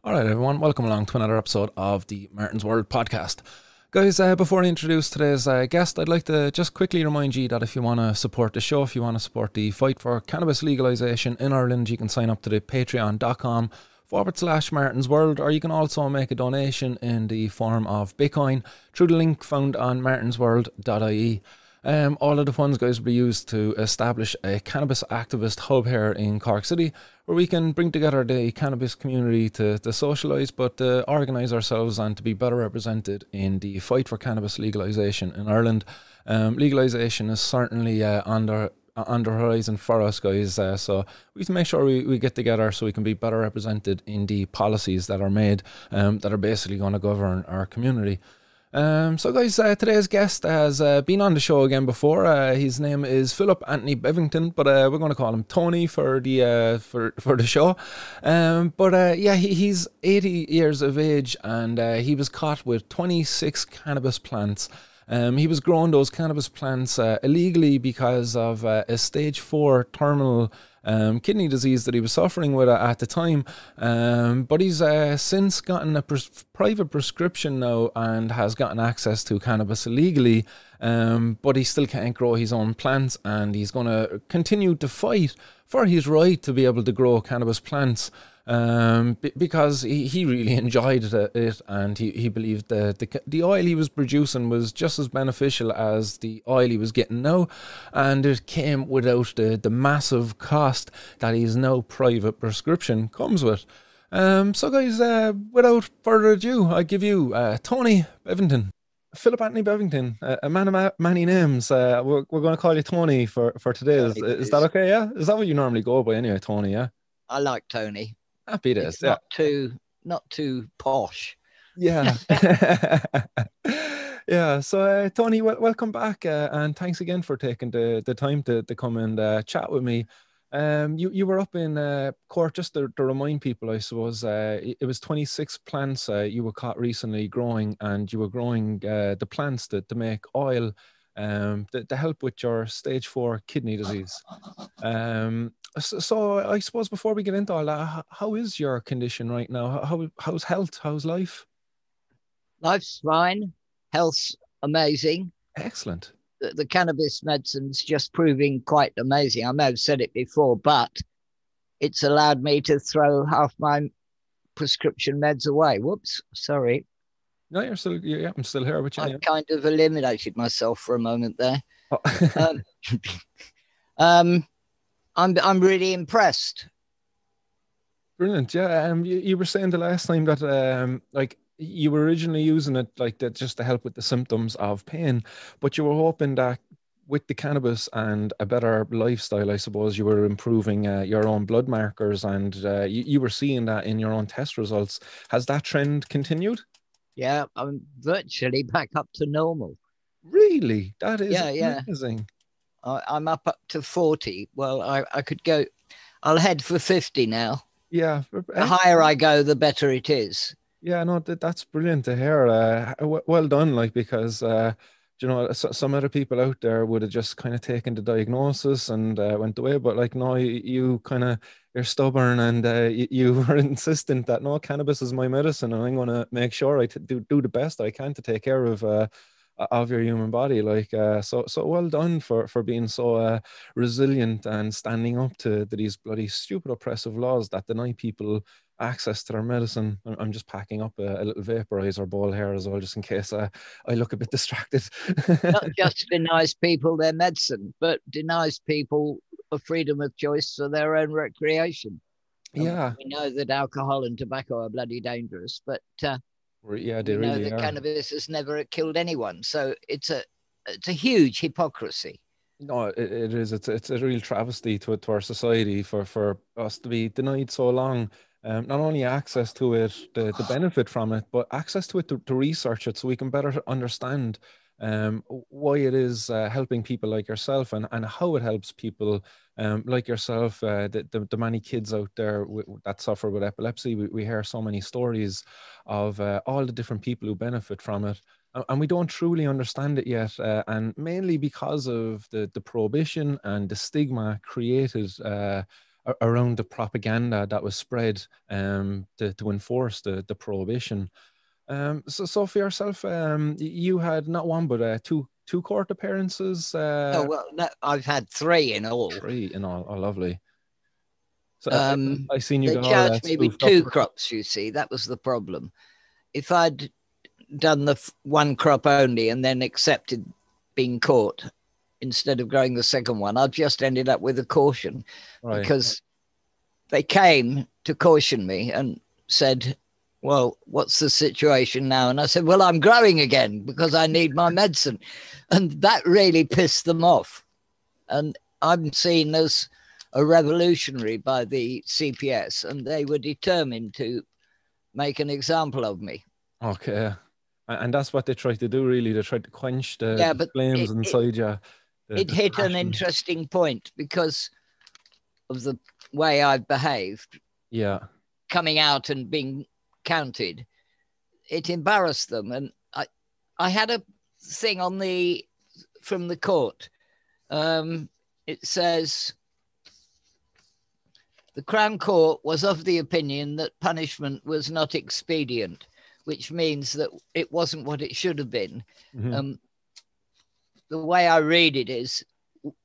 All right, everyone, welcome along to another episode of the Martin's World podcast. Guys, before I introduce today's guest, I'd like to just quickly remind you that if you want to support the show, if you want to support the fight for cannabis legalisation in Ireland, you can sign up to the patreon.com/Martin's World, or you can also make a donation in the form of Bitcoin through the link found on martinsworld.ie. All of the funds, guys, will be used to establish a cannabis activist hub here in Cork City, where we can bring together the cannabis community to socialise, but to organise ourselves and to be better represented in the fight for cannabis legalisation in Ireland. Legalisation is certainly on the horizon for us, guys, so we have to make sure we get together so we can be better represented in the policies that are made, that are basically going to govern our community. So guys, today's guest has been on the show again before. His name is Philip Anthony Bevington, but we're going to call him Tony for the for the show. Yeah, he's 80 years of age, and he was caught with 26 cannabis plants. He was growing those cannabis plants illegally because of a stage 4 terminal kidney disease that he was suffering with at the time. But he's since gotten a private prescription now and has gotten access to cannabis illegally. But he still can't grow his own plants, and he's going to continue to fight for his right to be able to grow cannabis plants. Because he really enjoyed it, and he believed that the oil he was producing was just as beneficial as the oil he was getting now, and it came without the massive cost that his now private prescription comes with. So guys, without further ado, I give you Tony Bevington. Philip Anthony Bevington, a man of many names. We're going to call you Tony for today. Is that okay? Yeah, is that what you normally go by anyway, Tony? Yeah, I like Tony. Happy days. It's not too posh. Yeah. Yeah. So Tony, welcome back, and thanks again for taking the time to come and chat with me. You were up in Cork, just to remind people, I suppose. It was 26 plants you were caught recently growing, and you were growing the plants to make oil to help with your stage 4 kidney disease. So I suppose before we get into all that, how is your condition right now? How's health? How's life? Life's fine. Health's amazing. Excellent. The cannabis medicine's just proving quite amazing. I may have said it before, but it's allowed me to throw half my prescription meds away. Whoops, sorry. No, I'm still here with you. I kind of eliminated myself for a moment there. Oh. I'm really impressed. Brilliant. Yeah. You were saying the last time that like you were originally using it like that just to help with the symptoms of pain, but you were hoping that with the cannabis and a better lifestyle, I suppose, you were improving your own blood markers, and you were seeing that in your own test results. Has that trend continued? Yeah, I'm virtually back up to normal. Really? That is amazing. I'm up to 40. Well, I could go, I'll head for 50 now. Yeah. The higher I go, the better it is. Yeah, no, that's brilliant to hear. Well done, like, because, you know, some other people out there would have just kind of taken the diagnosis and went away. But like, no, you kind of, you're stubborn, and you were insistent that, no, cannabis is my medicine, and I'm going to make sure I do the best I can to take care of your human body. Like, so well done for being so resilient and standing up to these bloody stupid oppressive laws that deny people access to their medicine. I'm just packing up a little vaporizer bowl here as well, just in case I look a bit distracted. Not just denies people their medicine, but denies people a freedom of choice for their own recreation. Yeah. We know that alcohol and tobacco are bloody dangerous, but yeah, they we know really that are. cannabis has never killed anyone. So it's a huge hypocrisy. No, it is. It's a real travesty to our society for us to be denied so long. Not only access to it, the benefit from it, but access to it to research it so we can better understand why it is helping people like yourself, and how it helps people like yourself, the many kids out there that suffer with epilepsy. We hear so many stories of all the different people who benefit from it. And we don't truly understand it yet, and mainly because of the prohibition and the stigma created around the propaganda that was spread to enforce the prohibition. So for yourself, you had not one but two court appearances. Oh well, no, I've had 3 in all. Three in all. Oh, lovely. So I seen you They got all charged me with spoofed up. 2 crops. You see, that was the problem. If I'd done the 1 crop only and then accepted being caught instead of growing the second one, I've just ended up with a caution, Right. because they came to caution me and said, well, what's the situation now? And I said, well, I'm growing again because I need my medicine. And that really pissed them off. And I'm seen as a revolutionary by the CPS, and they were determined to make an example of me. Okay. And that's what they tried to do, really. They tried to quench Yeah, the but flames inside you. it The hit an passion. interesting point because of the way I've behaved, Yeah. coming out and being counted. It embarrassed them. And I had a thing from the court. It says, the Crown Court was of the opinion that punishment was not expedient, which means that it wasn't what it should have been. Mm-hmm. The way I read it is,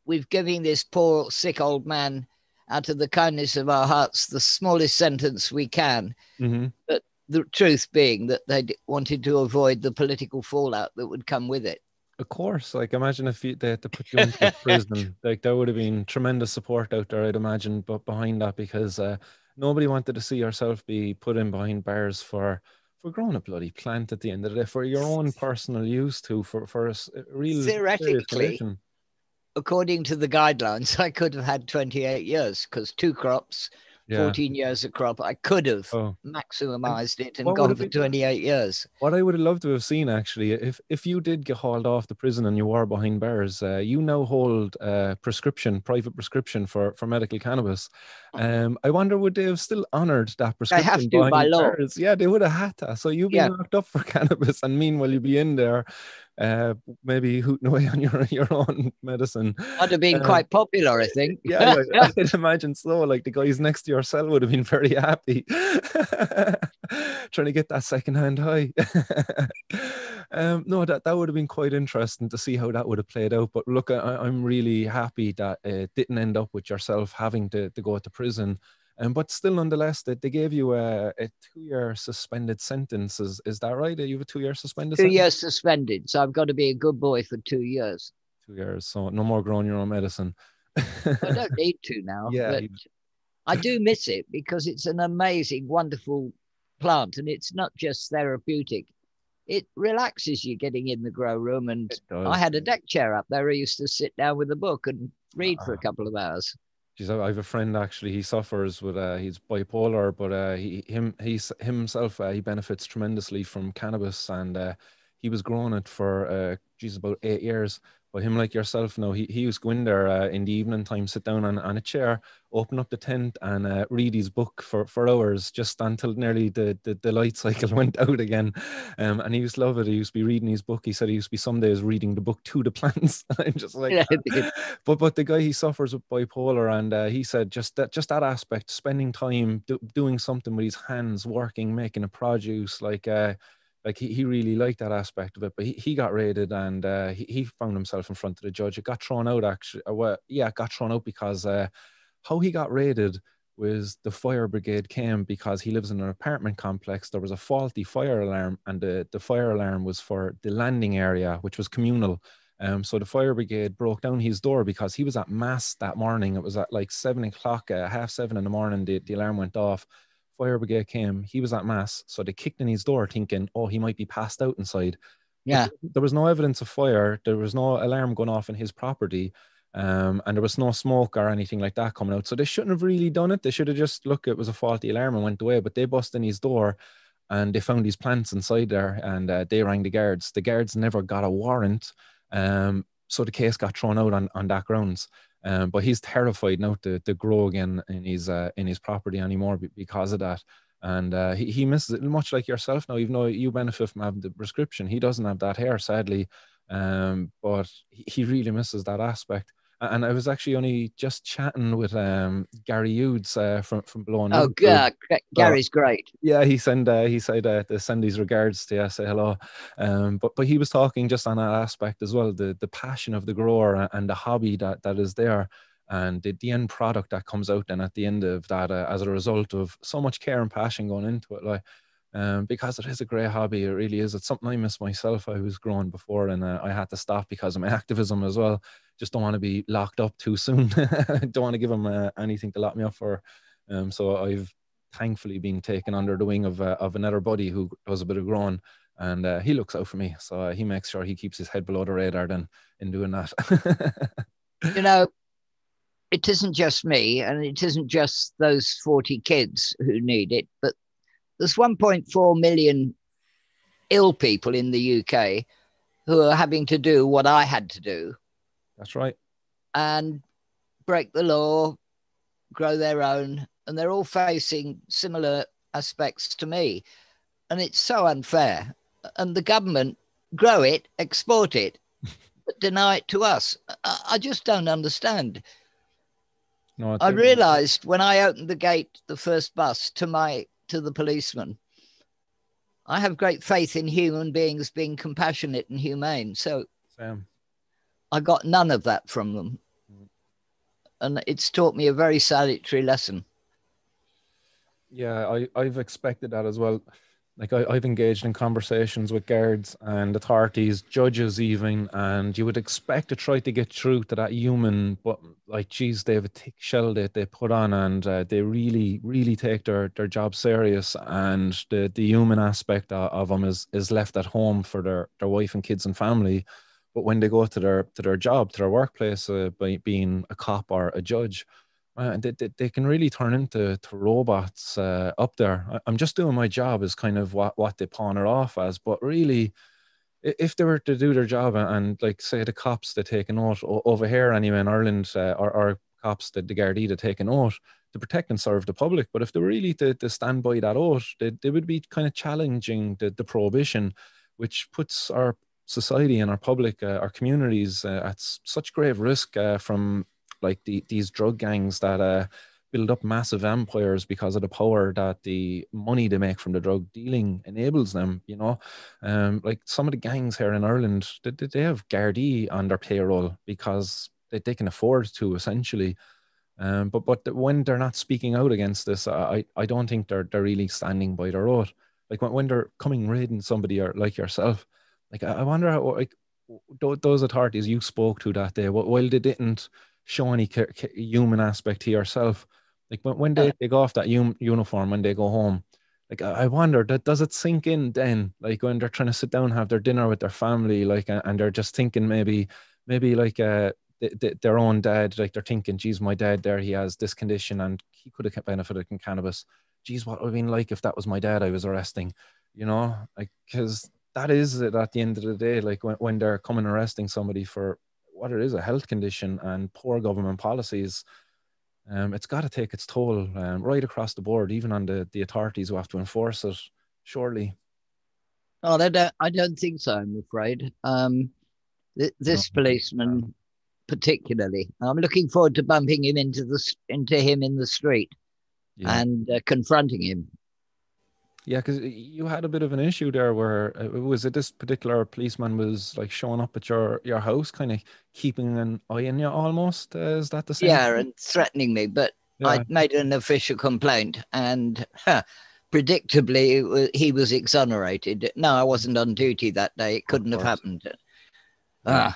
we've given this poor sick old man, out of the kindness of our hearts, the smallest sentence we can. Mm-hmm. But the truth being that they wanted to avoid the political fallout that would come with it. Of course, like imagine if they had to put you into prison, like there would have been tremendous support out there, I'd imagine, but behind that, because nobody wanted to see yourself be put in behind bars for growing a bloody plant at the end of the day, for your own personal use too, for a real serious Theoretically, condition. according to the guidelines, I could have had 28 years because 2 crops, Yeah. 14 years a crop. I could have Oh. maximized it and What would gone it for be? 28 years. What I would have loved to have seen, actually, if you did get hauled off the prison and you were behind bars, you now hold private prescription for medical cannabis. I wonder, would they have still honoured that They have prescription to by behind law. bars? Yeah, they would have had to. So you've been Yeah. locked up for cannabis, and meanwhile you'd be in there, maybe hooting away on your own medicine. I'd have been quite popular, I think. Yeah, I'd imagine so. Like the guys next to your cell would have been very happy, trying to get that secondhand high. No, that would have been quite interesting to see how that would have played out. But look, I'm really happy that it didn't end up with yourself having to go to prison. But still, nonetheless, that they gave you a 2-year suspended sentence. Is that right? You have a 2-year suspended 2 sentence? years suspended. So I've got to be a good boy for 2 years. 2 years. So no more growing your own medicine. I don't need to now. Yeah, but I do miss it because it's an amazing, wonderful plant, and it's not just therapeutic. It relaxes you getting in the grow room. And I had a deck chair up there. I used to sit down with a book and read for a couple of hours. Geez, I have a friend actually. He suffers with he's bipolar, but he benefits tremendously from cannabis, and he was growing it for about 8 years. But him, like yourself, no, he used to go in there in the evening time, sit down on a chair, open up the tent, and read his book for hours, just until nearly the light cycle went out again. And he used to love it. He used to be reading his book. He said he used to be some days reading the book to the plants. I'm just like, Yeah. but the guy, he suffers with bipolar, and he said just that aspect, spending time doing something with his hands, working, making a produce, like he really liked that aspect of it. But he got raided, and he found himself in front of the judge. It got thrown out, actually. It got thrown out because how he got raided was the fire brigade came because he lives in an apartment complex. There was a faulty fire alarm, and the fire alarm was for the landing area, which was communal. So the fire brigade broke down his door because he was at mass that morning. It was at like 7 o'clock, 6:30 in the morning. The alarm went off. Fire brigade came. He was at mass, so they kicked in his door, thinking, "Oh, he might be passed out inside." Yeah. But there was no evidence of fire. There was no alarm going off in his property, and there was no smoke or anything like that coming out. So they shouldn't have really done it. They should have just looked. It was a faulty alarm and went away. But they busted in his door, and they found his plants inside there, and they rang the guards. The guards never got a warrant, so the case got thrown out on that grounds. But he's terrified now to grow again in his property anymore because of that. And he misses it, much like yourself now, even though you benefit from having the prescription. He doesn't have that hair, sadly, but he really misses that aspect. And I was actually only just chatting with Gary Hughes from Below in Oh, Liverpool. God, So Gary's great. yeah, he said to send his regards to you, say hello. But he was talking just on that aspect as well, the passion of the grower and the hobby that is there, and the end product that comes out then at the end of that as a result of so much care and passion going into it, like. Because it is a great hobby, it really is. It's something I miss myself. I was growing before, and I had to stop because of my activism as well. Just don't want to be locked up too soon. Don't want to give them anything to lock me up for. So I've thankfully been taken under the wing of another buddy who does a bit of growing, and he looks out for me. So he makes sure he keeps his head below the radar then in doing that. You know, it isn't just me, and it isn't just those 40 kids who need it, but there's 1.4 million ill people in the UK who are having to do what I had to do. That's right. And break the law, grow their own, and they're all facing similar aspects to me. And it's so unfair. And the government grow it, export it, but deny it to us. I just don't understand. No, I realised when I opened the gate, the first bus to the policeman, I have great faith in human beings being compassionate and humane. So Same. I got none of that from them. And it's taught me a very salutary lesson. Yeah, I've expected that as well. Like I've engaged in conversations with guards and authorities, judges even, and you would expect to try to get through to that human, but like, geez, they have a thick shell that they put on, and they really, really take their job serious, and the human aspect of them is left at home for their wife and kids and family. But when they go to their job, to their workplace, by being a cop or a judge, they can really turn into robots up there. I'm just doing my job is kind of what they pawn it off as. But really, if they were to do their job and like say the cops they take an oath over here anyway in Ireland, or cops the Gardaí they take an oath to protect and serve the public. But if they were really to stand by that oath, they would be kind of challenging the prohibition, which puts our society and our public, our communities at such grave risk from like these drug gangs that build up massive empires because of the power that the money they make from the drug dealing enables them, you know. Like some of the gangs here in Ireland, they have Gardaí on their payroll because they can afford to, essentially. But when they're not speaking out against this, I don't think they're really standing by their oath. Like when they're coming raiding somebody or like yourself, like I wonder how, like, those authorities you spoke to that day, while they didn't show any human aspect to yourself, like when they take off that uniform when they go home, like I wonder that does it sink in then, like when they're trying to sit down and have their dinner with their family, like, and they're just thinking maybe like their own dad, like they're thinking, geez, my dad there, he has this condition and he could have benefited from cannabis. Geez, what would have been like if that was my dad I was arresting, you know? Like, because that is it at the end of the day, like when they're coming arresting somebody for what it is, a health condition and poor government policies, it's got to take its toll right across the board, even on the authorities who have to enforce it, surely. Oh, I don't think so, I'm afraid. This No. policeman particularly, I'm looking forward to bumping him into him in the street, Yeah. and confronting him. Yeah, because you had a bit of an issue there where was it this particular policeman was like showing up at your house, kind of keeping an eye on you almost. Is that the same? Yeah, and threatening me. But Yeah, I made an official complaint, and predictably, he was exonerated. No, I wasn't on duty that day. It of couldn't have course. happened. Yeah.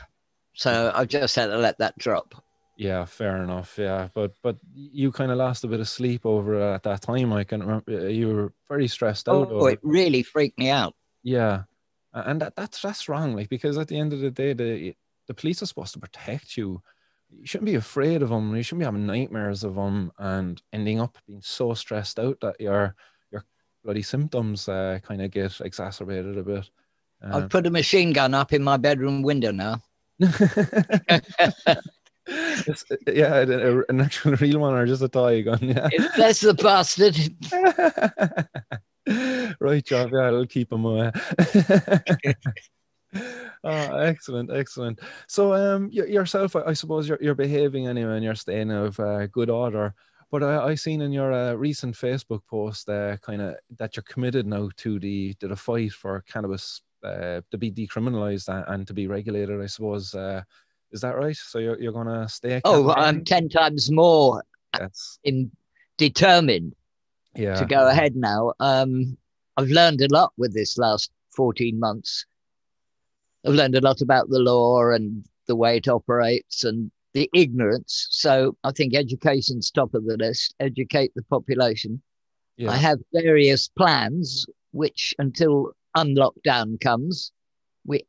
So I just had to let that drop. Yeah, fair enough. Yeah, but you kind of lost a bit of sleep over it at that time. I can remember you were very stressed out Oh, over it it. really freaked me out. Yeah, and that's wrong. Like, because at the end of the day, the police are supposed to protect you. You shouldn't be afraid of them. You shouldn't be having nightmares of them and ending up being so stressed out that your bloody symptoms kind of get exacerbated a bit. I've Um, put a machine gun up in my bedroom window now. yeah, an actual real one or just a toy gun. Yeah. That's the bastard. Right, job. Yeah, I'll keep him away. Oh, excellent, excellent. So, yourself, I suppose you're behaving anyway, and you're staying of good order. But I seen in your recent Facebook post, kind of that you're committed now to the fight for cannabis to be decriminalised and to be regulated. I suppose, is that right? So you're gonna stay Oh, I'm campaigning? 10 times more That's in determined to yeah, go ahead now. I've learned a lot with this last 14 months. I've learned a lot about the law and the way it operates and the ignorance. So I think education's top of the list. Educate the population. I yeah, have various plans, which until unlockdown comes,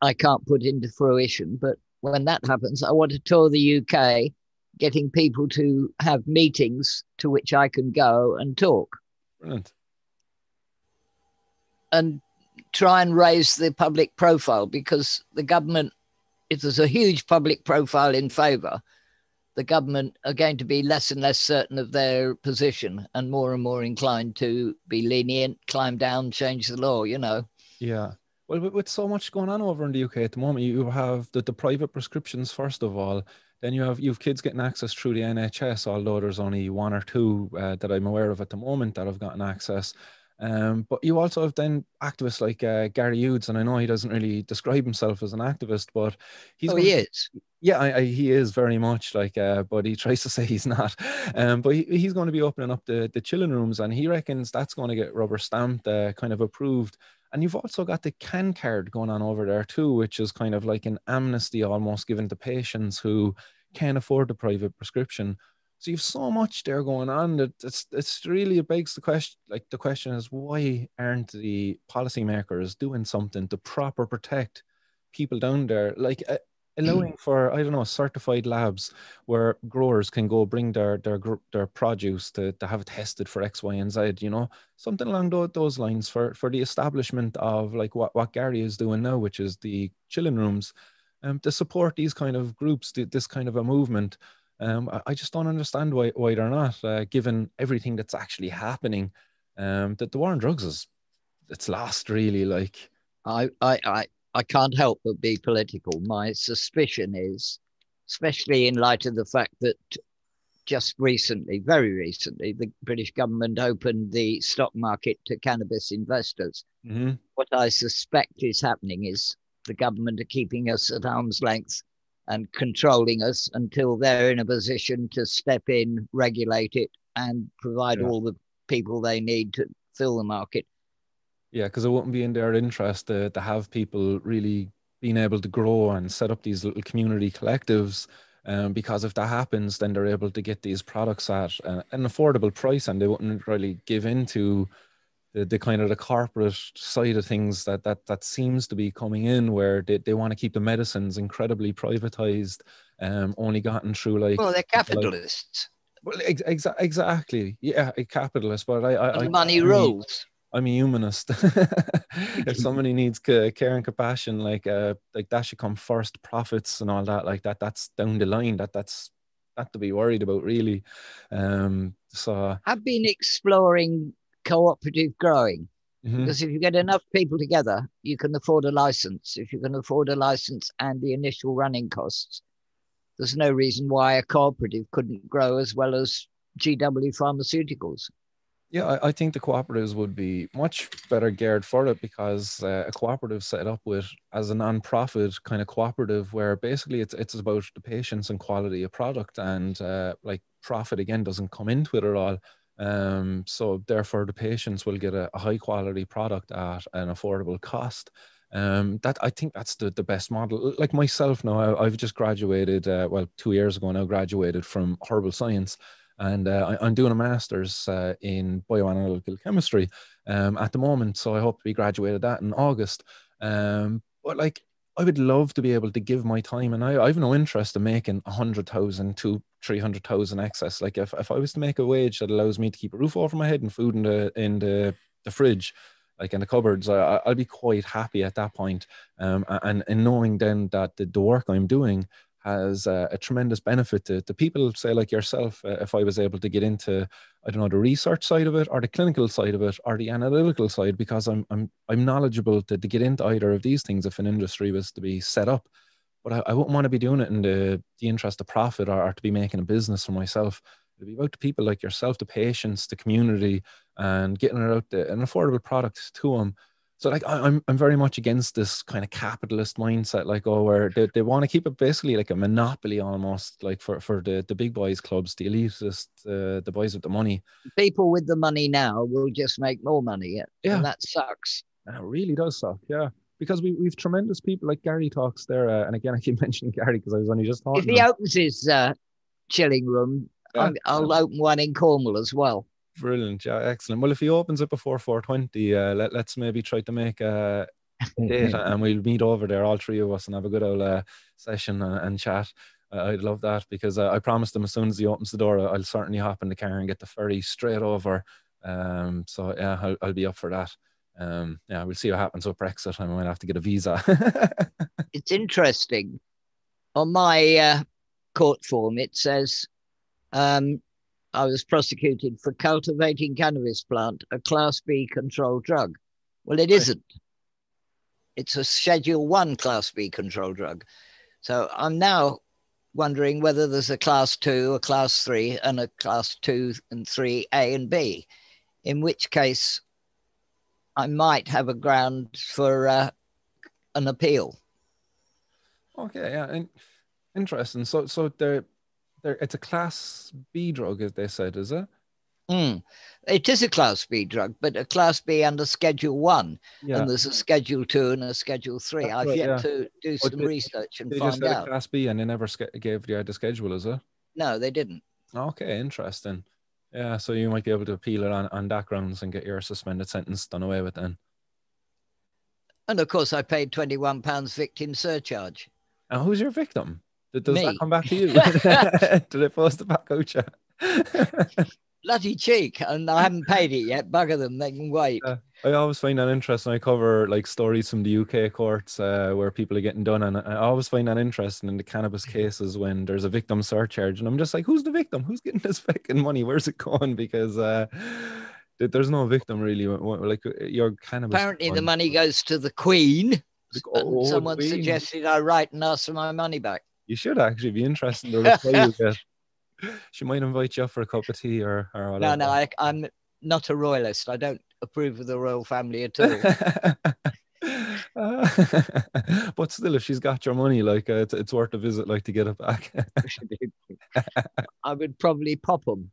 I can't put into fruition. But when that happens, I want to tour the UK, getting people to have meetings to which I can go and talk brilliant. and try and raise the public profile, because the government, if there's a huge public profile in favour, the government are going to be less and less certain of their position and more inclined to be lenient, climb down, change the law, you know. Yeah. Well, with so much going on over in the UK at the moment, you have the private prescriptions first of all. Then you've kids getting access through the NHS, although there's only one or two that I'm aware of at the moment that have gotten access. But you also have then activists like Gary Hughes, and I know he doesn't really describe himself as an activist, but he's Oh, going he to be, is. yeah, he is very much like, but he tries to say he's not. But he's going to be opening up the chilling rooms, and he reckons that's going to get rubber stamped, kind of approved. And you've also got the CAN card going on over there too, which is kind of like an amnesty almost given to patients who can't afford the private prescription. So you've so much there going on that it's really, it begs the question, like the question is, why aren't the policymakers doing something to proper protect people down there? Like allowing for, I don't know, certified labs where growers can go bring their produce to have it tested for X, Y, and Z, you know, something along those lines for the establishment of like what Gary is doing now, which is the chilling rooms, to support these kind of groups, this kind of a movement. I just don't understand why they're not, given everything that's actually happening. That the war on drugs is, it's lost really. Like, I can't help but be political. My suspicion is, especially in light of the fact that just recently, very recently, the British government opened the stock market to cannabis investors. mhm. What I suspect is happening is the government are keeping us at arm's length and controlling us until they're in a position to step in, regulate it, and provide Yeah. all the people they need to fill the market. Yeah, because it wouldn't be in their interest to have people really being able to grow and set up these little community collectives. Because if that happens, then they're able to get these products at an affordable price, and they wouldn't really give into the kind of the corporate side of things that seems to be coming in, where they want to keep the medicines incredibly privatized, only gotten through Well, like they're people like, capitalists. well, exactly, yeah, a capitalist. But And money I'm a rules. I'm a humanist. If somebody needs care and compassion, like that should come first. Profits and all that, like that's down the line. That's not to be worried about, really. So I've been exploring cooperative growing, mhm. because if you get enough people together, you can afford a license. If you can afford a license and the initial running costs, there's no reason why a cooperative couldn't grow as well as GW Pharmaceuticals. Yeah, I think the cooperatives would be much better geared for it, because a cooperative set up with as a non-profit kind of cooperative, where basically it's about the patients and quality of product, and like profit again doesn't come into it at all. So therefore the patients will get a high quality product at an affordable cost. That I think that's the best model. Like myself now, I've just graduated, well, 2 years ago now, graduated from herbal science, and I'm doing a master's in bioanalytical chemistry at the moment. So I hope to be graduated that in August. But like, I would love to be able to give my time, and I've no interest in making 100,000 to 300,000 excess. Like if I was to make a wage that allows me to keep a roof over my head and food in the fridge, like in the cupboards, I'll be quite happy at that point. And knowing then that the work I'm doing has a tremendous benefit to people, say like yourself. If I was able to get into, I don't know, the research side of it, or the clinical side of it, or the analytical side, because I'm knowledgeable to get into either of these things if an industry was to be set up. But I wouldn't want to be doing it in the interest of profit, or to be making a business for myself. It'd be about the people like yourself, the patients, the community, and getting it out there, an affordable product to them. So like I'm very much against this kind of capitalist mindset, like, oh, where they want to keep it basically like a monopoly almost, like for the big boys clubs, the elitists, the boys with the money. People with the money now will just make more money, Yeah, and that sucks. and it really does suck. Yeah, because we've tremendous people like Gary talks there, and again I keep mentioning Gary because I was only just If talking to he him. opens his chilling room, Yeah, I'll open one in Cornwall as well. brilliant. Yeah, excellent. Well, if he opens it before 4:20, let's maybe try to make a date, and we'll meet over there, all three of us, and have a good old session and chat. I'd love that, because I promised him as soon as he opens the door, I'll certainly hop in the car and get the ferry straight over. So yeah, I'll be up for that. Yeah, we'll see what happens with Brexit. I might have to get a visa. It's interesting. On my court form, it says I was prosecuted for cultivating cannabis plant, a Class B controlled drug. Well, it isn't. It's a Schedule 1 Class B controlled drug. So I'm now wondering whether there's a Class 2, a Class 3, and a Class 2 and 3 A and B, in which case I might have a ground for an appeal. Okay, yeah, interesting. So it's a Class B drug, as they said, is it? Mm. It is a Class B drug, but a Class B under Schedule 1, Yeah, and there's a Schedule 2 and a Schedule 3. that's I've right. yet Yeah. to do Oh, some research and they just find said a out. Class B, and they never gave you the schedule, is it? No, they didn't. Okay, interesting. Yeah, so you might be able to appeal it on that grounds and get your suspended sentence done away with then. And of course, I paid £21 victim surcharge. And who's your victim? Does that Me. come back to you? Do they post it back out you? Bloody cheek. And I haven't paid it yet. Bugger them. They can wait. I always find that interesting. I cover like stories from the UK courts where people are getting done, and I always find that interesting in the cannabis cases when there's a victim surcharge, and I'm just like, who's the victim? Who's getting this fucking money? Where's it going? Because there's no victim really. Like your cannabis. Apparently, the money goes to the Queen. Like, And someone Queen. suggested I write and ask for my money back. You should actually be interested in the reply you get. She might invite you up for a cup of tea or whatever. No, I'm not a royalist. I don't approve of the royal family at all. But still, if she's got your money, like it's worth a visit, like to get it back. I would probably pop them.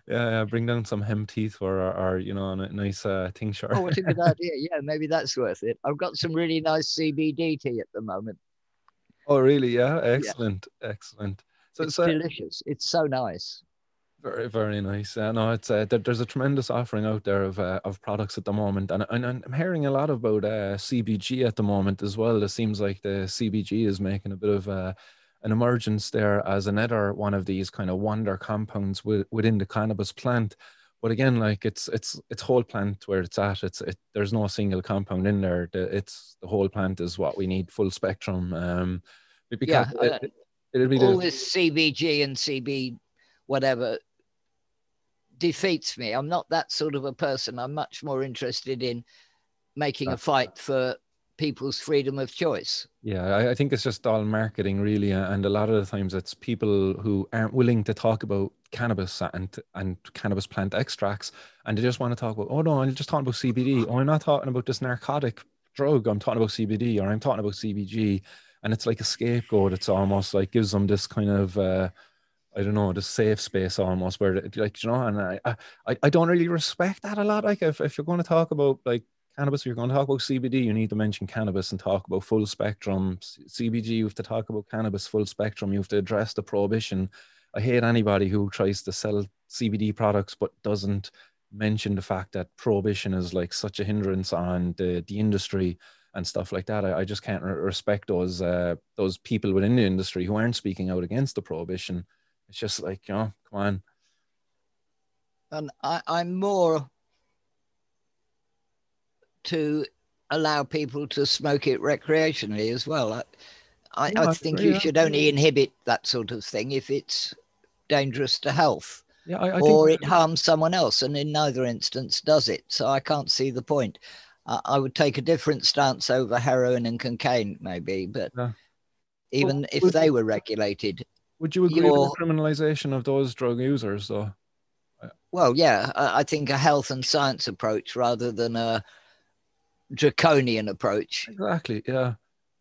Yeah, bring down some hemp teeth or you know, a nice tincture. Oh, what a good idea. Yeah, maybe that's worth it. I've got some really nice CBD tea at the moment. Oh, really? Yeah, excellent, excellent. It's delicious. It's so nice. Very, very nice. No, it's there's a tremendous offering out there of products at the moment, and I'm hearing a lot about CBG at the moment as well. It seems like the CBG is making a bit of an emergence there as another one of these kind of wonder compounds within the cannabis plant. But again, like it's whole plant where it's at. There's no single compound in there. It's the whole plant is what we need, full spectrum. Because it'll be all this CBG and CB whatever defeats me. I'm not that sort of a person. I'm much more interested in making a fight for people's freedom of choice. Yeah, I think it's just all marketing really, and a lot of the times it's people who aren't willing to talk about cannabis and cannabis plant extracts, and they just want to talk about, oh no, I'm just talking about CBD. Oh, I'm not talking about this narcotic drug. I'm talking about CBD, or I'm talking about CBG, and it's like a scapegoat. It's almost like gives them this kind of I don't know, the safe space almost where, like, you know, and I don't really respect that a lot. Like, if you're going to talk about like cannabis, if you're going to talk about CBD, you need to mention cannabis and talk about full spectrum. CBG, you have to talk about cannabis full spectrum. You have to address the prohibition. I hate anybody who tries to sell CBD products but doesn't mention the fact that prohibition is like such a hindrance on the industry and stuff like that. I just can't respect those people within the industry who aren't speaking out against the prohibition. It's just like, you know, come on. And I'm more to allow people to smoke it recreationally as well. I think agree, you yeah. should only inhibit that sort of thing if it's dangerous to health Yeah, I think or it harms someone else, and in neither instance does it. So I can't see the point. I would take a different stance over heroin and cocaine, maybe, but yeah. But even if they were regulated, would you agree with the you're criminalization of those drug users, though? well, yeah. I think a health and science approach rather than a draconian approach, Exactly, yeah.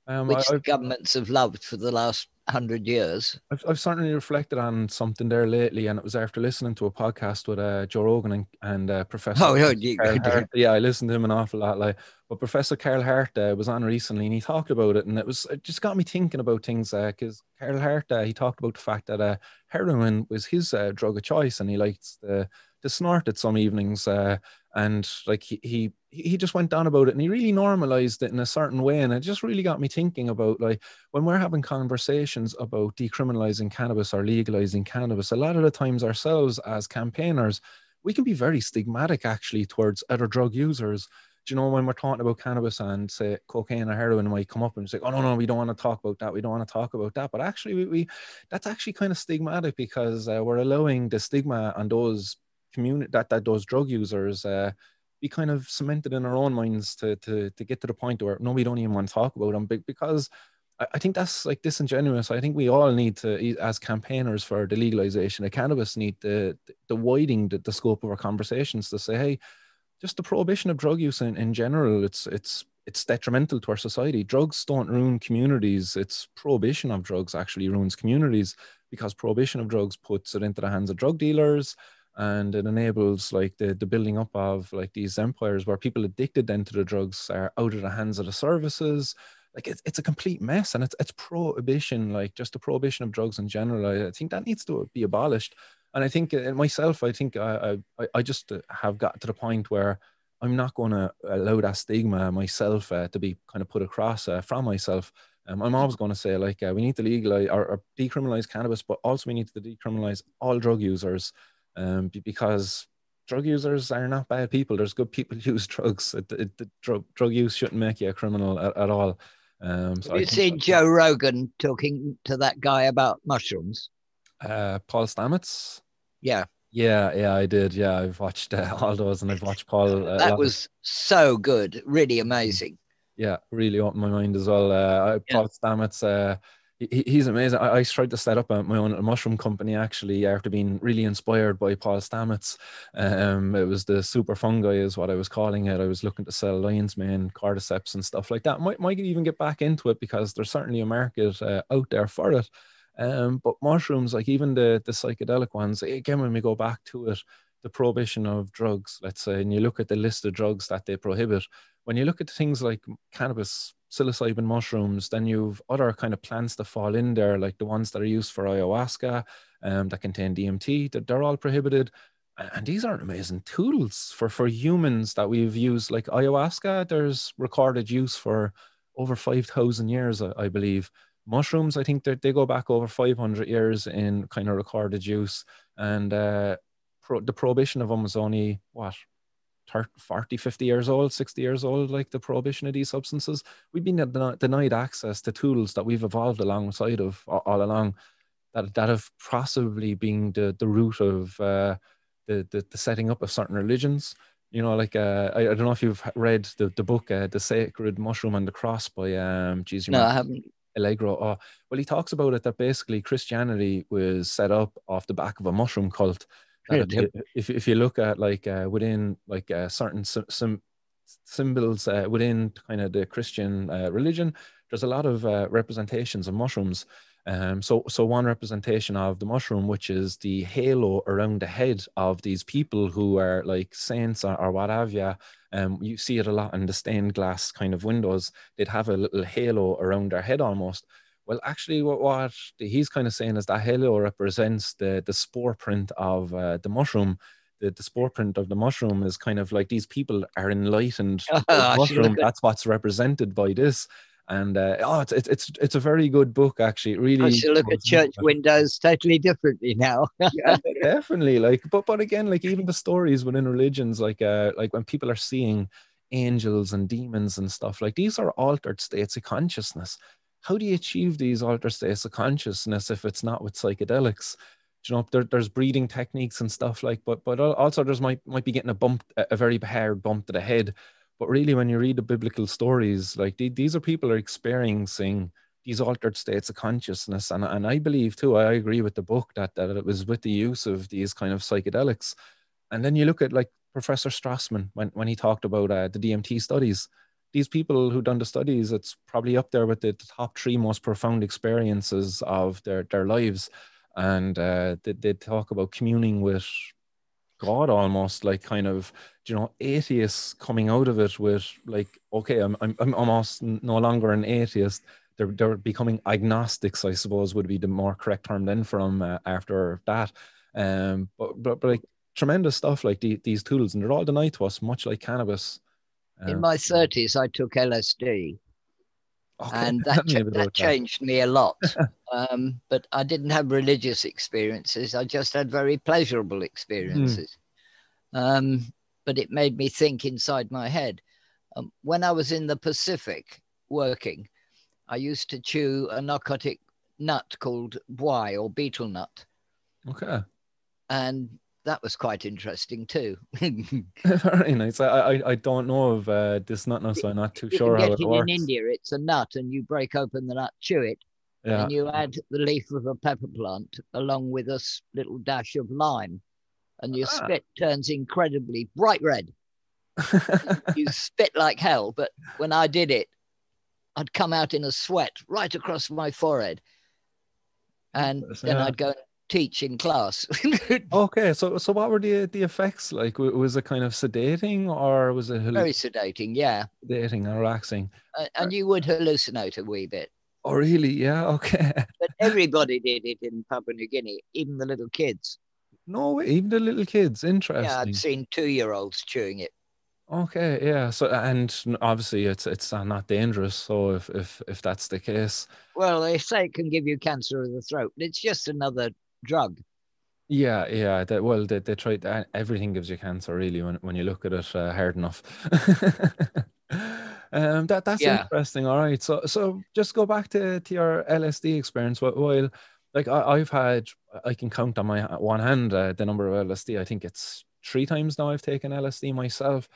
which the governments have loved for the last 100 years. I've certainly reflected on something there lately, and it was after listening to a podcast with Joe Rogan and Professor Oh, no, you Carl could. Hart. Yeah, I listened to him an awful lot. Like, but Professor Carl Hart was on recently, and he talked about it, and it just got me thinking about things. Because Carl Hart, he talked about the fact that heroin was his drug of choice, and he liked to snort it some evenings. And like he just went on about it, and he really normalized it in a certain way, and it just really got me thinking about like, when we're having conversations about decriminalizing cannabis or legalizing cannabis, a lot of the times ourselves as campaigners, we can be very stigmatic actually towards other drug users. Do you know, when we're talking about cannabis and say cocaine or heroin might come up and say, oh no, we don't want to talk about that. We don't want to talk about that. But actually we that's actually kind of stigmatic because we're allowing the stigma on those community that those drug users be kind of cemented in our own minds to get to the point where no, we don't even want to talk about them because I think that's like disingenuous. I think we all need to, as campaigners for the legalization of cannabis, need the widening the scope of our conversations to say, hey, just the prohibition of drug use in general, it's detrimental to our society. Drugs don't ruin communities. It's prohibition of drugs actually ruins communities because prohibition of drugs puts it into the hands of drug dealers, and it enables like the building up of like these empires where people addicted then to the drugs are out of the hands of the services. Like it's a complete mess, and it's prohibition, like just the prohibition of drugs in general. I think that needs to be abolished. And I think myself, I think I just have got to the point where I'm not going to allow that stigma myself to be kind of put across from myself. I'm always going to say like we need to legalize or decriminalize cannabis, but also we need to decriminalize all drug users, because drug users are not bad people. There's good people who use drugs. The drug use shouldn't make you a criminal at all. So Have I you think seen Joe Rogan talking to that guy about mushrooms? Paul Stamets. Yeah, Yeah, I did. Yeah, I've watched all those, and I've watched Paul a that lot of. was so good, really amazing. Yeah, really opened my mind as well. Yeah. Paul Stamets, he's amazing. I tried to set up my own mushroom company actually after being really inspired by Paul Stamets. It was the super fungi is what I was calling it. I was looking to sell lion's mane, cordyceps, and stuff like that. Might even get back into it because there's certainly a market out there for it. But mushrooms, like even the psychedelic ones, again, when we go back to it, the prohibition of drugs, let's say, and you look at the list of drugs that they prohibit, when you look at things like cannabis, psilocybin mushrooms, then you've other kind of plants that fall in there, like the ones that are used for ayahuasca, that contain DMT, that they're all prohibited. And these are amazing tools for humans that we've used. Like ayahuasca, there's recorded use for over 5,000 years, I believe. Mushrooms, I think that they go back over 500 years in kind of recorded use. And the prohibition of them was only, what, 30, 40, 50 years old, 60 years old, like the prohibition of these substances. We've been denied access to tools that we've evolved alongside of all along that have possibly been the root of the setting up of certain religions. You know, like I don't know if you've read the book The Sacred Mushroom and the Cross by geez, you No, might I haven't. Allegro. Oh, well, he talks about it that basically Christianity was set up off the back of a mushroom cult. That if you look at like within like certain symbols within kind of the Christian religion, there's a lot of representations of mushrooms. So one representation of the mushroom, which is the halo around the head of these people who are like saints or what have you. You see it a lot in the stained glass kind of windows. They'd have a little halo around their head almost. Well, actually, what he's kind of saying is that halo represents the spore print of the mushroom. The spore print of the mushroom is kind of like these people are enlightened by the I should mushroom. look at. That's what's represented by this. And it's a very good book actually. It I really should look at goes into church it. windows totally differently now. Yeah, definitely. Like, but again, like even the stories within religions, like when people are seeing angels and demons and stuff, like these are altered states of consciousness. how do you achieve these altered states of consciousness if it's not with psychedelics? You know, there's breathing techniques and stuff like, but also there's might be getting a very hard bump to the head. But really, when you read the biblical stories, like these are people are experiencing these altered states of consciousness, and I believe too, I agree with the book that it was with the use of these kind of psychedelics. And then you look at like Professor Strassman when he talked about the DMT studies. These people who done the studies, it's probably up there with the top three most profound experiences of their lives. And they talk about communing with God almost, like kind of, you know, atheists coming out of it with like, okay, I'm almost no longer an atheist. They're becoming agnostics, I suppose, would be the more correct term then from after that. But like tremendous stuff like these tools, and they're all denied to us, much like cannabis. In Um, my 30s, I took LSD, okay, and tell me a bit that about that. changed me a lot. But I didn't have religious experiences. I just had very pleasurable Hmm. experiences. Um, but it made me think inside my head. When I was in the Pacific working, I used to chew a narcotic nut called buy or beetle nut, Okay. and that was quite interesting too. Very nice. I don't know of this nut now, so I'm not too You can sure how get it it in works. India. It's a nut, and you break open the nut, chew it, Yeah. and you add the leaf of a pepper plant along with a little dash of lime, and your Ah. spit turns incredibly bright red. You spit like hell, but when I did it, I'd come out in a sweat right across my forehead, and then Yeah. I'd go and teach in class. Okay, so what were the effects like? Was it kind of sedating or was it Very sedating, yeah. sedating and relaxing? And you would hallucinate a wee bit. Oh, really? Yeah. Okay. But everybody did it in Papua New Guinea, even the little kids. No way. Even the little kids. Yeah, I'd Interesting. seen 2 year olds chewing it. Okay. Yeah. So and obviously it's not dangerous. So if that's the case, Well, they say it can give you cancer of the throat. It's just another drug. yeah, yeah. That well, they try everything gives you cancer really when you look at it hard enough. That's Yeah. interesting. All right, so just go back to your LSD experience. While like I've had, I can count on my one hand the number of LSD. I think it's three times now I've taken LSD myself.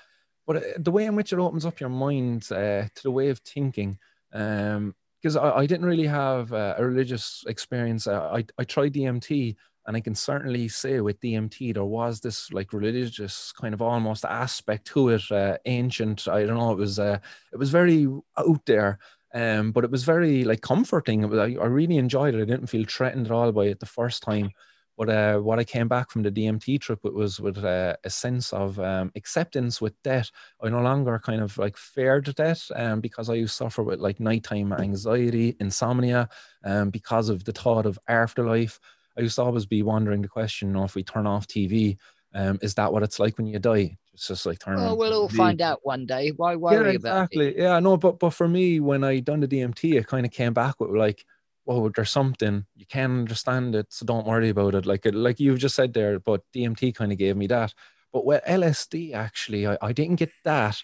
But the way in which it opens up your mind to the way of thinking, because I didn't really have a religious experience. I tried DMT, and I can certainly say with DMT there was this like religious kind of almost aspect to it, ancient. I don't know. It was very out there, but it was very like comforting. I really enjoyed it. I didn't feel threatened at all by it the first time. But what I came back from the DMT trip it was with a sense of acceptance with death. I no longer kind of like feared death because I used to suffer with like nighttime anxiety, insomnia, because of the thought of afterlife. I used to always be wondering the question, you know, if we turn off TV, is that what it's like when you die? It's just like turn Well, on we'll all TV. find out one day. Why Yeah, worry about it? exactly. Yeah, no, but for me, when I done the DMT, it kind of came back with like, oh, there's something you can't understand it, so don't worry about it. Like you've just said there, but DMT kind of gave me that. But with LSD, actually, I didn't get that,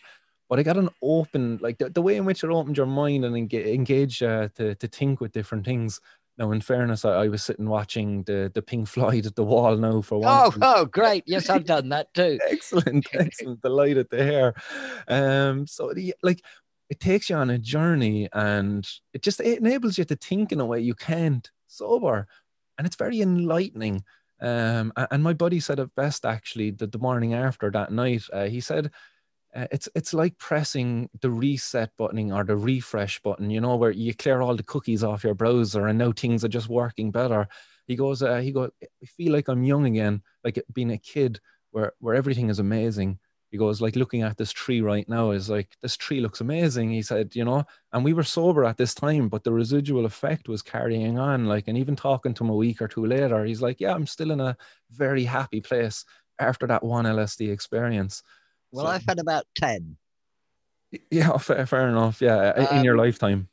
but I got an open, like the way in which it opened your mind and engage to think with different things. Now, in fairness, I was sitting watching the Pink Floyd at the wall now for one. Oh, great. Yes, I've done that too. Excellent, excellent. Delighted to hear. So like it takes you on a journey and it enables you to think in a way you can't sober. And it's very enlightening. And my buddy said it best actually that the morning after that night, he said it's like pressing the reset button or the refresh button, you know, where you clear all the cookies off your browser and now things are just working better. He goes, I feel like I'm young again, like being a kid where everything is amazing. He goes, like looking at this tree right now is like, this tree looks amazing. He said, you know, and we were sober at this time, but the residual effect was carrying on. Like, and even talking to him a week or two later, he's like, yeah, I'm still in a very happy place after that one LSD experience. Well, So I've had about 10. yeah, fair enough. Yeah, in your Um, lifetime.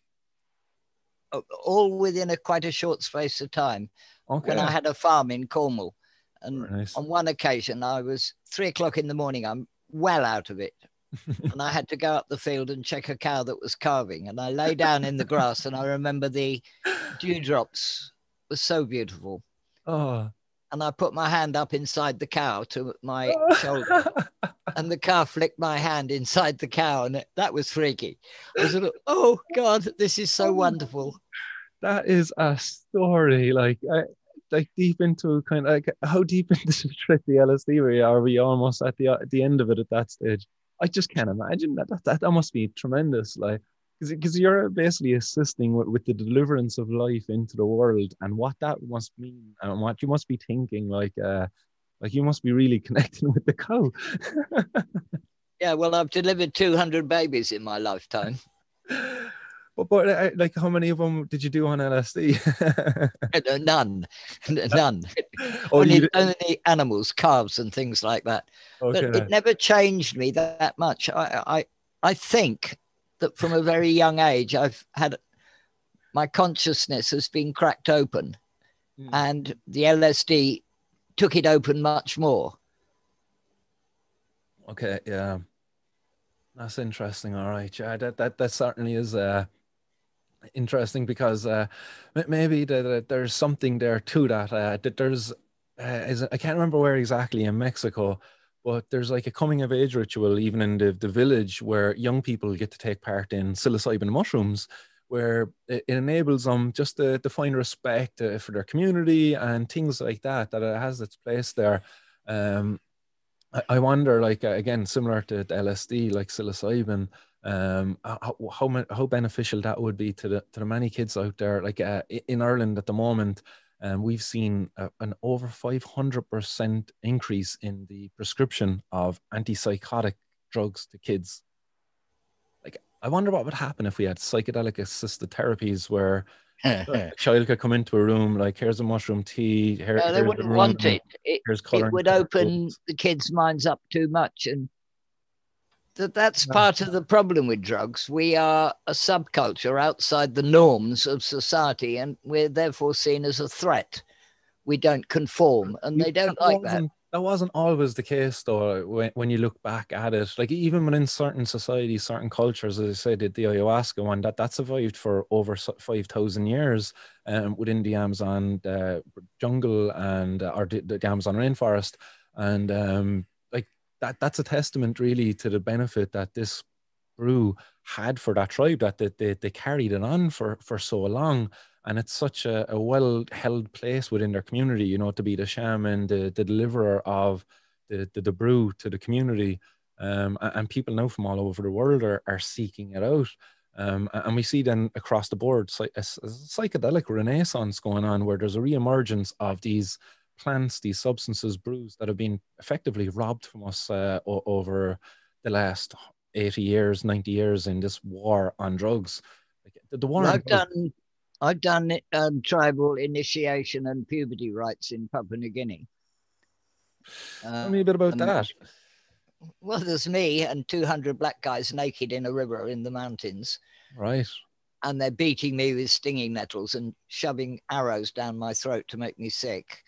all within quite a short space of time. When Okay. I had a farm in Cornwall, Very and nice. on one occasion I was 3 o'clock in the morning. I'm well out of it, and I had to go up the field and check a cow that was calving. And I lay down in the grass, and I remember the dewdrops were so beautiful. Oh. And I put my hand up inside the cow to my shoulder, and the cow flicked my hand inside the cow, and that was freaky. I was like, oh God, this is so wonderful. That is a story, like deep into kind of like how deep into the trip the LSD were you? Are we almost at the end of it at that stage? I just can't imagine that must be tremendous, like because you're basically assisting with the deliverance of life into the world and what that must mean and what you must be thinking, like you must be really connecting with the cow. Yeah, well, I've delivered 200 babies in my lifetime. But like, how many of them did you do on LSD? None, none. Oh, Only animals, calves, and things like that. But okay. it never changed me that much. I think that from a very young age, I've had my consciousness has been cracked open, and the LSD took it open much more. Okay, yeah, that's interesting. All right, yeah, that certainly is interesting because maybe there's something there to that. That there's I can't remember where exactly in Mexico, but there's like a coming of age ritual even in the village where young people get to take part in psilocybin mushrooms, where it enables them just to find respect for their community and things like that. That it has its place there. Um, I wonder, like again, similar to the LSD, like psilocybin, how beneficial that would be to the many kids out there. Like in Ireland at the moment, we've seen an over 500% increase in the prescription of antipsychotic drugs to kids. Like, I wonder what would happen if we had psychedelic assisted therapies where a child could come into a room, like, here's a mushroom tea, No, they here's the wouldn't room, want it. here's It coloring would open pencils. the kids' minds up too much, and that's part of the problem with drugs. We are a subculture outside the norms of society, and we're therefore seen as a threat. We don't conform, and they don't like that. That wasn't always the case though when you look back at it. Like even within certain societies, certain cultures, as I said, the ayahuasca one that survived for over 5,000 years within the Amazon jungle and or the Amazon rainforest. And like that's a testament really to the benefit that this brew had for that tribe, that they carried it on for so long. And it's such a well held place within their community, you know, to be the shaman, the deliverer of the brew to the community. And people now from all over the world are seeking it out. And we see then across the board a psychedelic renaissance going on where there's a reemergence of these plants, these substances, brews that have been effectively robbed from us over the last 80 years, 90 years in this war on drugs. Like the war Well, on drugs. I've done tribal initiation and puberty rites in Papua New Guinea. Tell me a bit about that. Well, there's me and 200 black guys naked in a river in the mountains. Right. And they're beating me with stinging nettles and shoving arrows down my throat to make me sick.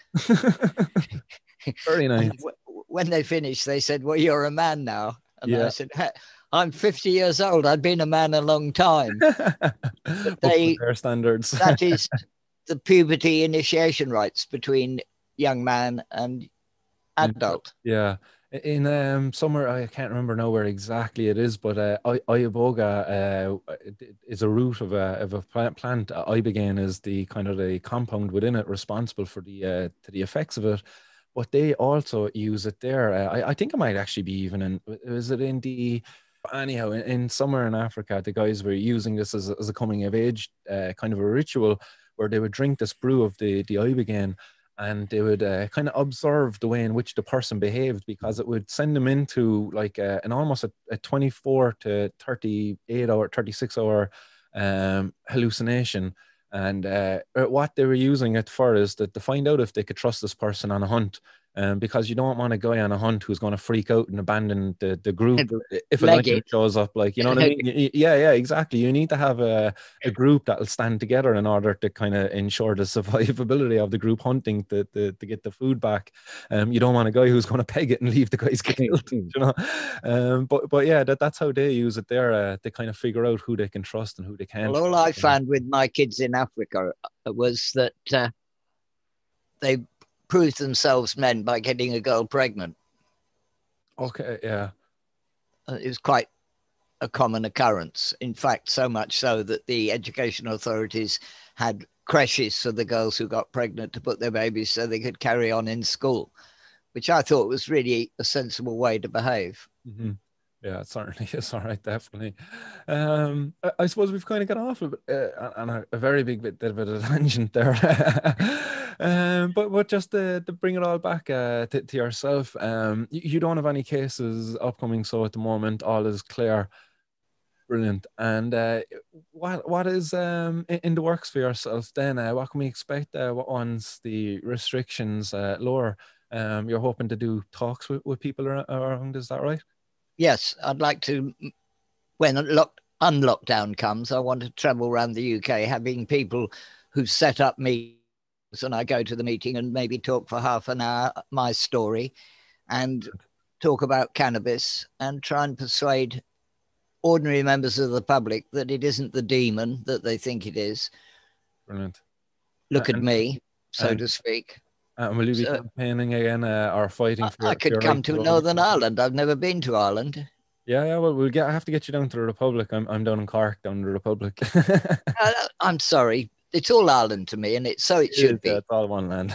Very nice. When they finished, they said, well, you're a man now. And yeah. I said, I'm 50 years old. I've been a man a long time. But their standards. That is the puberty initiation rites between young man and adult. Yeah. In somewhere, I can't remember now where exactly it is, but iboga is a root of a plant. Ibogaine is the kind of the compound within it responsible for the to the effects of it. But they also use it there. I think it might actually be even in, is it in the, anyhow, in somewhere in Africa, the guys were using this as a coming of age kind of a ritual where they would drink this brew of the ibogaine, and they would kind of observe the way in which the person behaved, because it would send them into like an almost a 24 to 38 hour, 36 hour hallucination. And what they were using it for is that to find out if they could trust this person on a hunt. because you don't want a guy on a hunt who's going to freak out and abandon the group if a Leg lion it. shows up. Like, you know what I mean? Yeah, exactly. You need to have a group that'll stand together in order to kind of ensure the survivability of the group hunting to get the food back. You don't want a guy who's going to peg it and leave the guys get killed, you know. But yeah, that's how they use it there. They kind of figure out who they can trust and who they can't. Well, all I found with my kids in Africa was that they proved themselves men by getting a girl pregnant. Okay, yeah. It was quite a common occurrence. In fact, so much so that the education authorities had creches for the girls who got pregnant to put their babies so they could carry on in school, which I thought was really a sensible way to behave. Mm-hmm. Yeah, it certainly is. All right, definitely. I suppose we've kind of got off on a very big bit of a tangent there. But just to bring it all back to yourself, you don't have any cases upcoming, so at the moment all is clear. Brilliant. And what is in the works for yourself then? What can we expect once the restrictions lower? You're hoping to do talks with people around, is that right? Yes, I'd like to, when unlockdown comes, I want to travel around the UK having people who set up meetings, and I go to the meeting and maybe talk for half an hour my story and talk about cannabis and try and persuade ordinary members of the public that it isn't the demon that they think it is. Brilliant. Look at me, so to speak. And will you be campaigning again or fighting for I could your come right to vote? Northern Ireland. I've never been to Ireland. Yeah. Well, I have to get you down to the Republic. I'm down in Cork, down in the Republic. I'm sorry. It's all Ireland to me, and it should be. Yeah, it's all one land.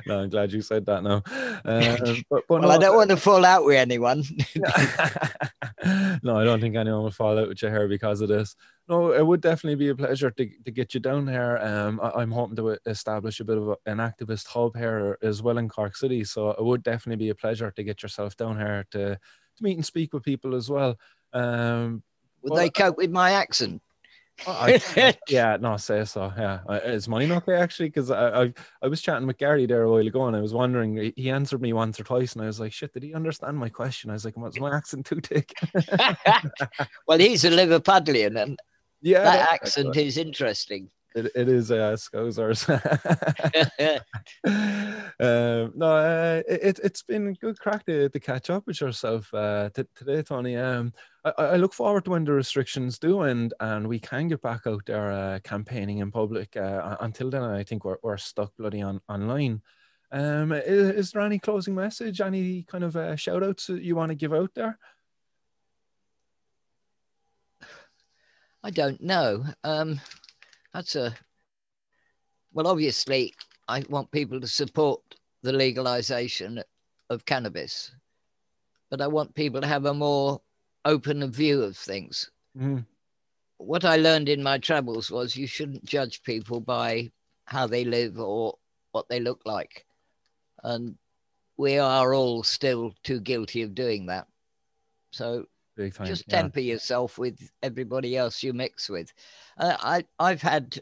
No, I'm glad you said that now. But well, no, I don't want to fall out with anyone. No, I don't think anyone will fall out with your hair because of this. No, it would definitely be a pleasure to get you down here. I'm hoping to establish a bit of an activist hub here as well in Cork City. So it would definitely be a pleasure to get yourself down here to meet and speak with people as well. Would they cope with my accent? Yeah, no, say so. Yeah, is mine okay actually? Because I was chatting with Gary there a while ago, and I was wondering. He answered me once or twice, and I was like, "Shit, did he understand my question?" I was like, "Was my accent too thick?" Well, he's a Liverpudlian, and yeah, that accent is interesting. It is Scousers. No, it's been good crack to catch up with yourself today, Tony. I look forward to when the restrictions do end and we can get back out there campaigning in public. Until then, I think we're stuck bloody online. Is there any closing message, any kind of shout outs that you want to give out there? I don't know. Well, obviously, I want people to support the legalization of cannabis, but I want people to have a more open view of things. Mm. What I learned in my travels was you shouldn't judge people by how they live or what they look like. And we are all still too guilty of doing that. So Big time, just temper yourself with everybody else you mix with. I've had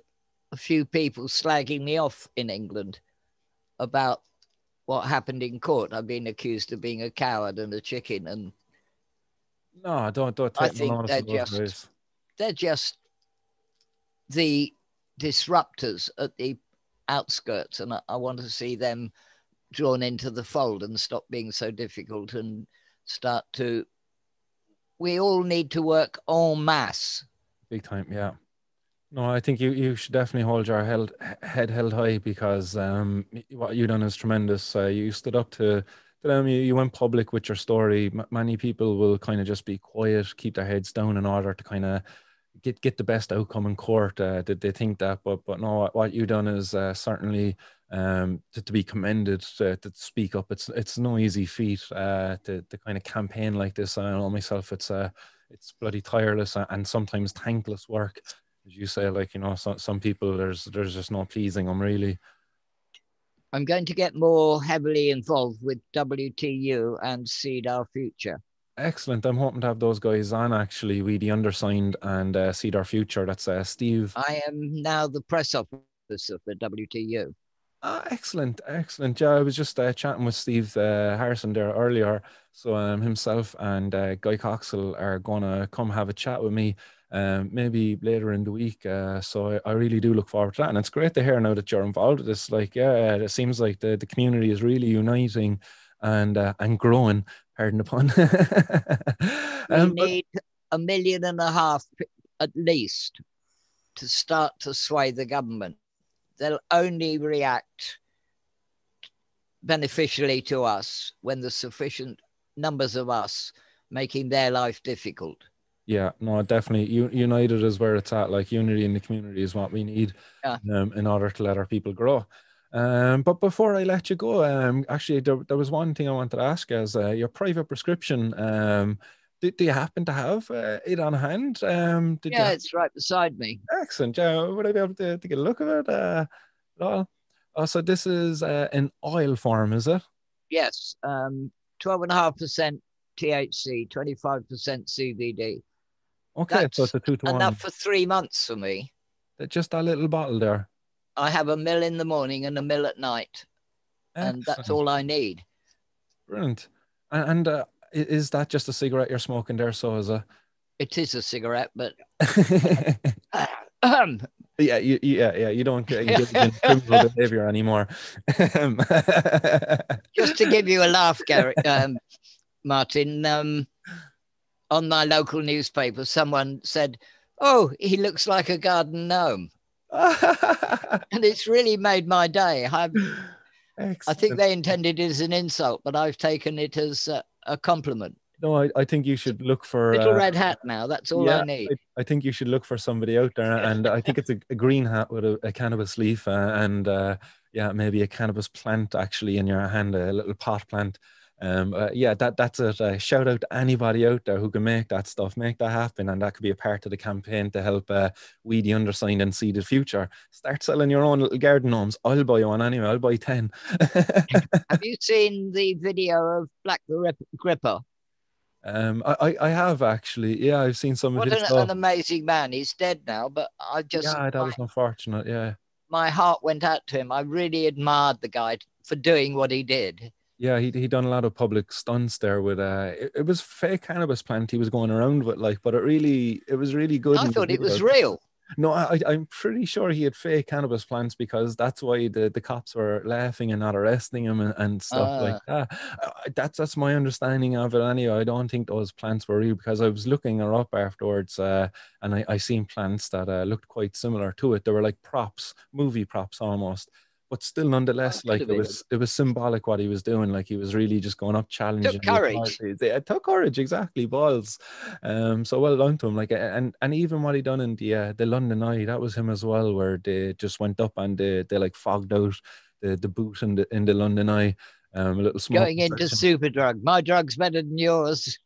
a few people slagging me off in England about what happened in court. I've been accused of being a coward and a chicken, and no, don't take I think they're just the disruptors at the outskirts, and I want to see them drawn into the fold and stop being so difficult and start to. We all need to work en masse. Big time, yeah. No, I think you should definitely hold your head held high because what you done is tremendous. You stood up to them. You went public with your story. Many people will kind of just be quiet, keep their heads down in order to kind of get the best outcome in court. They think that, but no, what you done is certainly to be commended. To speak up, it's no easy feat to kind of campaign like this. I know myself, it's bloody tireless and sometimes thankless work. As you say, like, you know, some people, there's just no pleasing them, really. I'm going to get more heavily involved with WTU and Seed Our Future. Excellent. I'm hoping to have those guys on, actually. We, the Undersigned, and Seed Our Future. That's Steve. I am now the press officer for WTU. Ah, excellent, excellent. Yeah, I was just chatting with Steve Harrison there earlier. So himself and Guy Coxell are gonna come have a chat with me, maybe later in the week. So I really do look forward to that, and it's great to hear now that you're involved with this. Like, yeah, it seems like the community is really uniting and growing. Pardon the pun. We But need 1.5 million at least to start to sway the government. They'll only react beneficially to us when there's sufficient numbers of us making their life difficult. yeah, no, definitely. United is where it's at. Like unity in the community is what we need Yeah. in order to let our people grow. But before I let you go, actually, there was one thing I wanted to ask as your private prescription. Do you happen to have it on hand? Did you Yeah, have it's right beside me. accent? Yeah, would I be able to get a look at it at all? Oh, so this is an oil form, is it? Yes, 12.5% THC, 25% CBD. Okay, so it's That's a 2 to 1. enough for 3 months for me. Just that little bottle there. I have a mill in the morning and a mill at night, and that's Excellent. all I need. Brilliant. And is that just a cigarette you're smoking there? So is it? It is a cigarette, but Yeah, yeah. You don't engage in criminal behavior anymore. just to give you a laugh, Gary, Martin, on my local newspaper, someone said, "Oh, he looks like a garden gnome." And it's really made my day. I think Excellent. they intended it as an insult, but I've taken it as a compliment. No, I think you should look for Little red hat now. That's all I yeah, need. I think you should look for somebody out there, and I think it's a green hat with a cannabis leaf and yeah, maybe a cannabis plant actually in your hand, a little pot plant. Yeah, that's it. Shout out to anybody out there who can make that stuff, make that happen, and that could be a part of the campaign to help we the undersigned and see the future. Start selling your own little garden gnomes. I'll buy one anyway. I'll buy 10. Have you seen the video of Black the Gripper? I have actually. Yeah, I've seen some of What his an stuff. amazing man. He's dead now, but Yeah, that was unfortunate. Yeah. my heart went out to him. I really admired the guy for doing what he did. Yeah, he done a lot of public stunts there with it was fake cannabis plant he was going around with, like, but it was really good I in the thought it was videos. real. No, I'm pretty sure he had fake cannabis plants because that's why the cops were laughing and not arresting him and stuff like Uh, that. That's my understanding of it anyway. I don't think those plants were real because I was looking her up afterwards, and I seen plants that looked quite similar to it. They were like props, movie props almost, but still nonetheless, could like have been. it was symbolic what he was doing. Like he was really just going up challenging Took the courage. authorities. It took courage, exactly, balls. So well done to him. Like and even what he done in the London Eye, that was him as well, where they just went up and they like fogged out the boot in the London Eye. A little smoke Going into section. Superdrug. My drug's better than yours.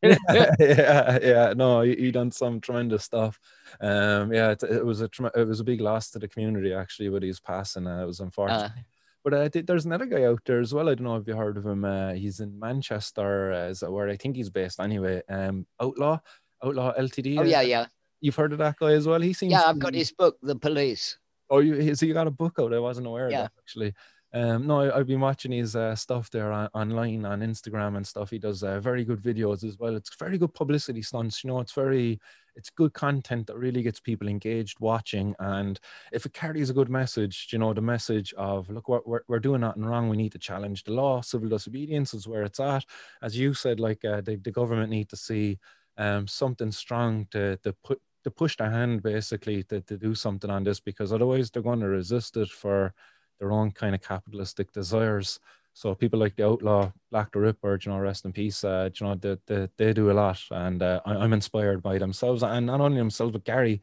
Yeah. No, he done some tremendous stuff. Yeah, it was it was a big loss to the community actually with his passing. It was unfortunate. Uh, But there's another guy out there as well. I don't know if you heard of him. He's in Manchester, is where I think he's based anyway. Outlaw LTD. oh, yeah. You've heard of that guy as well. He seems Yeah, to I've got be. his book, The Police. Oh, so you got a book out? I wasn't aware of Yeah. that actually. No, I've been watching his stuff there online on Instagram and stuff. He does very good videos as well. It's very good publicity stunts. You know, it's good content that really gets people engaged watching. And if it carries a good message, you know, the message of look, we're doing nothing wrong. We need to challenge the law. Civil disobedience is where it's at. As you said, like the government need to see something strong to push their hand basically to do something on this because otherwise they're going to resist it for their own kind of capitalistic desires. So people like the outlaw Black the Ripper, you know, rest in peace. You know, they do a lot, and I'm inspired by themselves, and not only themselves but Gary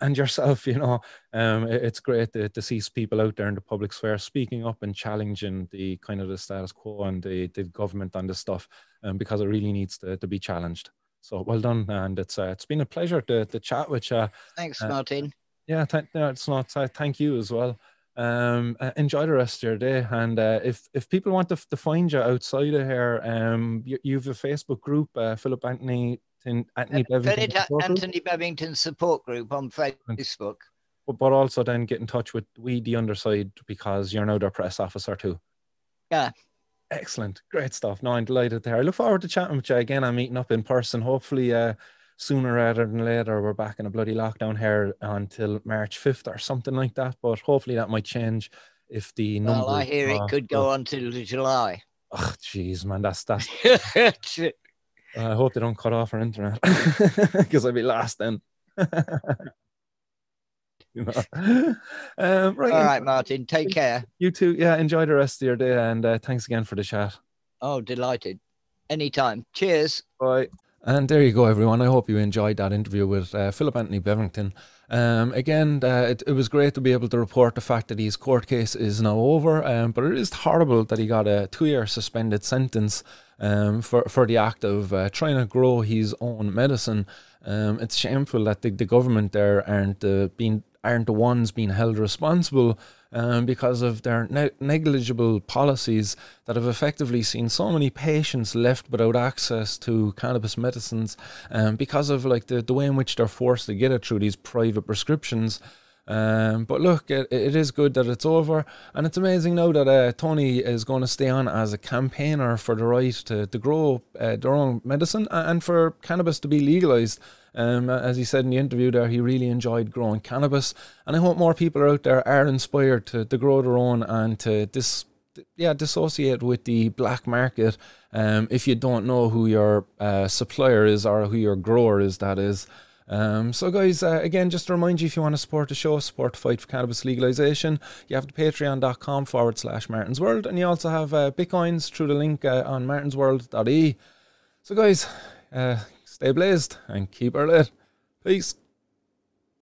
and yourself. You know, it's great to see people out there in the public sphere speaking up and challenging the kind of the status quo and the government on this stuff, because it really needs to be challenged. So well done, and it's been a pleasure to chat with you. Thanks, Martin. Yeah, it's not. Thank you as well. Enjoy the rest of your day, and if people want to find you outside of here, you have a Facebook group, Philip Anthony Bevington support group. Anthony Bevington support group on Facebook. but also then get in touch with We the Underside, because you're now their press officer too. Yeah. Excellent. Great stuff. No, I'm delighted there. I look forward to chatting with you again and meeting up in person. Hopefully sooner rather than later. We're back in a bloody lockdown here until March 5th or something like that. But hopefully that might change if the numbers... Well, I hear it could go on till July. Oh, jeez, man. That's... I hope they don't cut off our internet, because I'd be lost then. You know. Right. All right, Martin. Take care. You too. Yeah, enjoy the rest of your day, and thanks again for the chat. Oh, delighted. Anytime. Cheers. Bye. And there you go, everyone. I hope you enjoyed that interview with Philip Anthony Bevington. Again, it was great to be able to report the fact that his court case is now over, but it is horrible that he got a 2-year suspended sentence for the act of trying to grow his own medicine. It's shameful that the government there aren't the ones being held responsible because of their negligible policies that have effectively seen so many patients left without access to cannabis medicines because of like the way in which they're forced to get it through these private prescriptions. But look, it is good that it's over, and it's amazing now that Tony is going to stay on as a campaigner for the right to grow their own medicine and for cannabis to be legalised. As he said in the interview there, he really enjoyed growing cannabis, and I hope more people out there are inspired to grow their own and to dissociate with the black market if you don't know who your supplier is or who your grower is, that is. So guys, again, just to remind you, if you want to support the show, support the fight for cannabis legalisation, you have the patreon.com/Martin's World, and you also have Bitcoins through the link on martinsworld.ie. So guys, stay blazed and keep her lit. Peace.